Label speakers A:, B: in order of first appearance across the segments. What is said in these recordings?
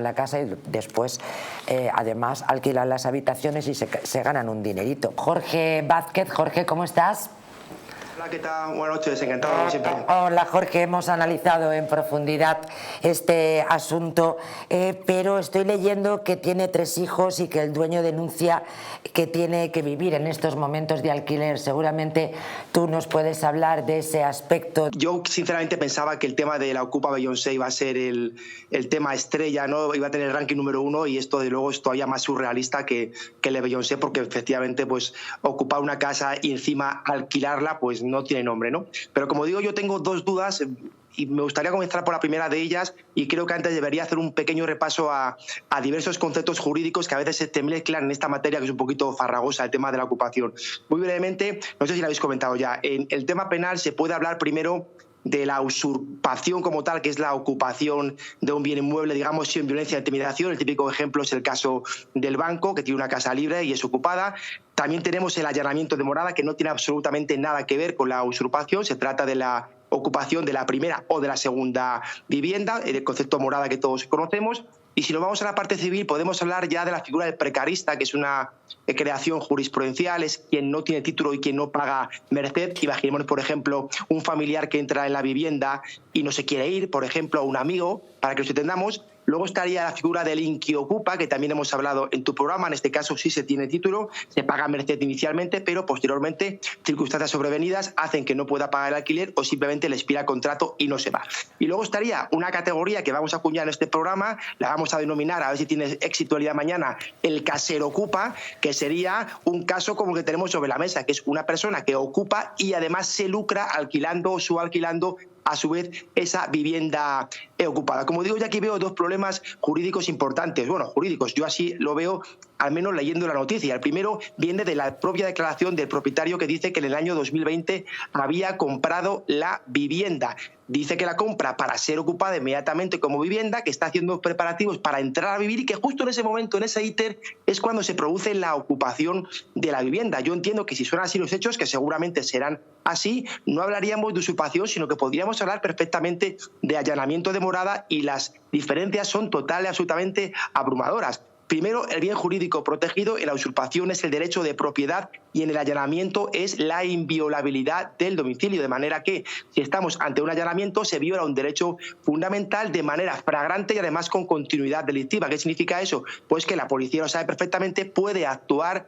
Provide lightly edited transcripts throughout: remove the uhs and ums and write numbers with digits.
A: la casa y después además alquilan las habitaciones y se ganan un dinerito. Jorge Vázquez, Jorge, ¿cómo estás?
B: Hola, ¿qué tal? Buenas noches, encantado como siempre.
A: Hola Jorge, hemos analizado en profundidad este asunto, pero estoy leyendo que tiene 3 hijos y que el dueño denuncia que tiene que vivir en estos momentos de alquiler. Seguramente tú nos puedes hablar de ese aspecto.
B: Yo sinceramente pensaba que el tema de la Ocupa Beyoncé iba a ser el tema estrella, ¿no? Iba a tener el ranking número 1, y esto de luego es todavía más surrealista que el de Beyoncé, porque efectivamente pues ocupar una casa y encima alquilarla pues no tiene nombre, ¿no? Pero como digo, yo tengo 2 dudas y me gustaría comenzar por la primera de ellas, y creo que antes debería hacer un pequeño repaso a diversos conceptos jurídicos que a veces se mezclan en esta materia, que es un poquito farragosa, el tema de la ocupación. Muy brevemente, no sé si lo habéis comentado ya, en el tema penal se puede hablar primero de la usurpación como tal, que es la ocupación de un bien inmueble, digamos, sin violencia de intimidación. El típico ejemplo es el caso del banco, que tiene una casa libre y es ocupada. También tenemos el allanamiento de morada, que no tiene absolutamente nada que ver con la usurpación. Se trata de la ocupación de la primera o de la segunda vivienda, el concepto morada que todos conocemos. Y si nos vamos a la parte civil, podemos hablar ya de la figura del precarista, que es una creación jurisprudencial, es quien no tiene título y quien no paga merced. Imaginemos, por ejemplo, un familiar que entra en la vivienda y no se quiere ir, por ejemplo, un amigo, para que nos entendamos. Luego estaría la figura del inquiocupa, que también hemos hablado en tu programa. En este caso sí se tiene título, se paga merced inicialmente, pero posteriormente circunstancias sobrevenidas hacen que no pueda pagar el alquiler o simplemente le expira el contrato y no se va. Y luego estaría una categoría que vamos a acuñar en este programa, la vamos a denominar, a ver si tiene éxito el día de mañana, el caserocupa, que sería un caso como el que tenemos sobre la mesa, que es una persona que ocupa y además se lucra alquilando o subalquilando a su vez esa vivienda ocupada. Como digo, ya aquí veo 2 problemas jurídicos importantes. Bueno, jurídicos, yo así lo veo, al menos leyendo la noticia. El primero viene de la propia declaración del propietario, que dice que en el año 2020 había comprado la vivienda. Dice que la compra para ser ocupada inmediatamente como vivienda, que está haciendo preparativos para entrar a vivir y que justo en ese momento, en ese íter, es cuando se produce la ocupación de la vivienda. Yo entiendo que si son así los hechos, que seguramente serán así, no hablaríamos de usurpación, sino que podríamos hablar perfectamente de allanamiento de morada, y las diferencias son total y absolutamente abrumadoras. Primero, el bien jurídico protegido. En la usurpación es el derecho de propiedad y en el allanamiento es la inviolabilidad del domicilio. De manera que si estamos ante un allanamiento se viola un derecho fundamental de manera flagrante y además con continuidad delictiva. ¿Qué significa eso? Pues que la policía lo sabe perfectamente, puede actuar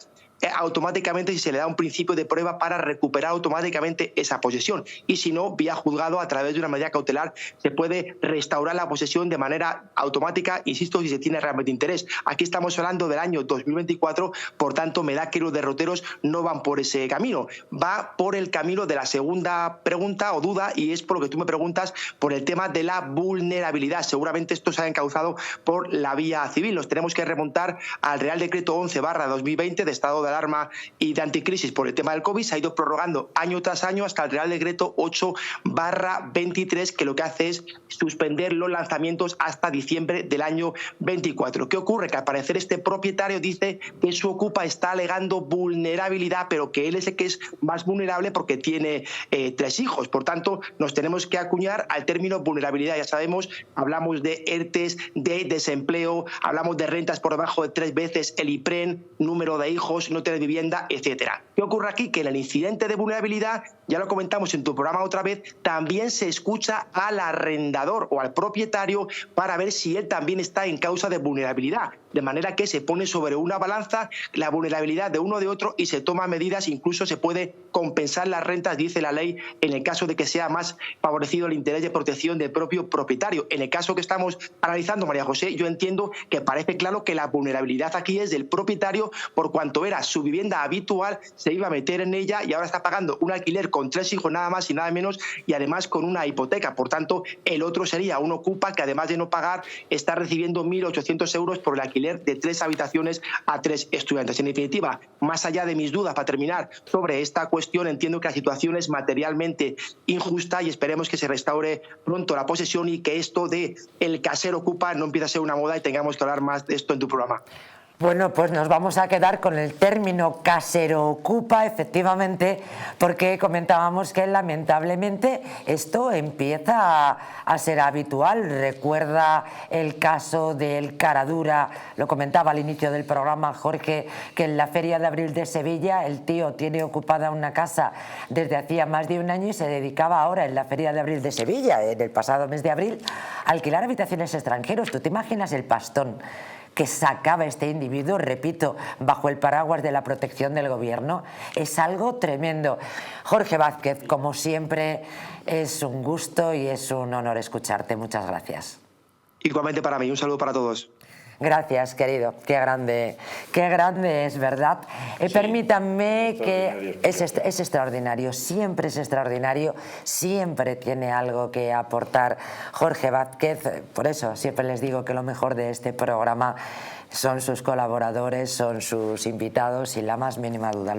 B: automáticamente si se le da un principio de prueba para recuperar automáticamente esa posesión, y si no, vía juzgado, a través de una medida cautelar, se puede restaurar la posesión de manera automática, insisto, si se tiene realmente interés. Aquí estamos hablando del año 2024, por tanto me da que los derroteros no van por ese camino, va por el camino de la segunda pregunta o duda, y es por lo que tú me preguntas, por el tema de la vulnerabilidad. Seguramente esto se ha encauzado por la vía civil. Nos tenemos que remontar al Real Decreto 11/2020 de estado de alarma y de anticrisis por el tema del COVID. Se ha ido prorrogando año tras año hasta el Real Decreto 8/23, que lo que hace es suspender los lanzamientos hasta diciembre del año 24. ¿Qué ocurre? Que al parecer este propietario dice que su ocupa está alegando vulnerabilidad, pero que él es el que es más vulnerable porque tiene 3 hijos. Por tanto, nos tenemos que acuñar al término vulnerabilidad. Ya sabemos, hablamos de ERTES, de desempleo, hablamos de rentas por debajo de 3 veces el IPREN, número de hijos, no tener vivienda, etcétera. ¿Qué ocurre aquí? Que en el incidente de vulnerabilidad, ya lo comentamos en tu programa otra vez, también se escucha al arrendador o al propietario para ver si él también está en causa de vulnerabilidad. De manera que se pone sobre una balanza la vulnerabilidad de uno o de otro y se toman medidas, incluso se puede compensar las rentas, dice la ley, en el caso de que sea más favorecido el interés de protección del propio propietario. En el caso que estamos analizando, María José, yo entiendo que parece claro que la vulnerabilidad aquí es del propietario, por cuanto era su vivienda habitual, se iba a meter en ella y ahora está pagando un alquiler con 3 hijos nada más y nada menos, y además con una hipoteca. Por tanto, el otro sería un ocupa que además de no pagar está recibiendo 1.800 euros por el alquiler de 3 habitaciones a 3 estudiantes. En definitiva, más allá de mis dudas, para terminar, sobre esta cuestión, entiendo que la situación es materialmente injusta y esperemos que se restaure pronto la posesión y que esto de el casero ocupa no empiece a ser una moda y tengamos que hablar más de esto en tu programa.
A: Bueno, pues nos vamos a quedar con el término caseroocupa, efectivamente, porque comentábamos que lamentablemente esto empieza a ser habitual. Recuerda el caso del Caradura, lo comentaba al inicio del programa Jorge, que en la Feria de Abril de Sevilla el tío tiene ocupada una casa desde hacía más de un año y se dedicaba ahora en la Feria de Abril de Sevilla, en el pasado mes de abril, a alquilar habitaciones extranjeros. ¿Tú te imaginas el pastón que sacaba este individuo, repito, bajo el paraguas de la protección del gobierno? Es algo tremendo. Jorge Vázquez, como siempre, es un gusto y es un honor escucharte. Muchas gracias.
B: Igualmente para mí, un saludo para todos.
A: Gracias, querido. Qué grande es, ¿verdad?
C: Sí,
A: permítanme que es extraordinario, siempre es extraordinario, siempre tiene algo que aportar Jorge Vázquez. Por eso siempre les digo que lo mejor de este programa son sus colaboradores, son sus invitados, sin la más mínima duda.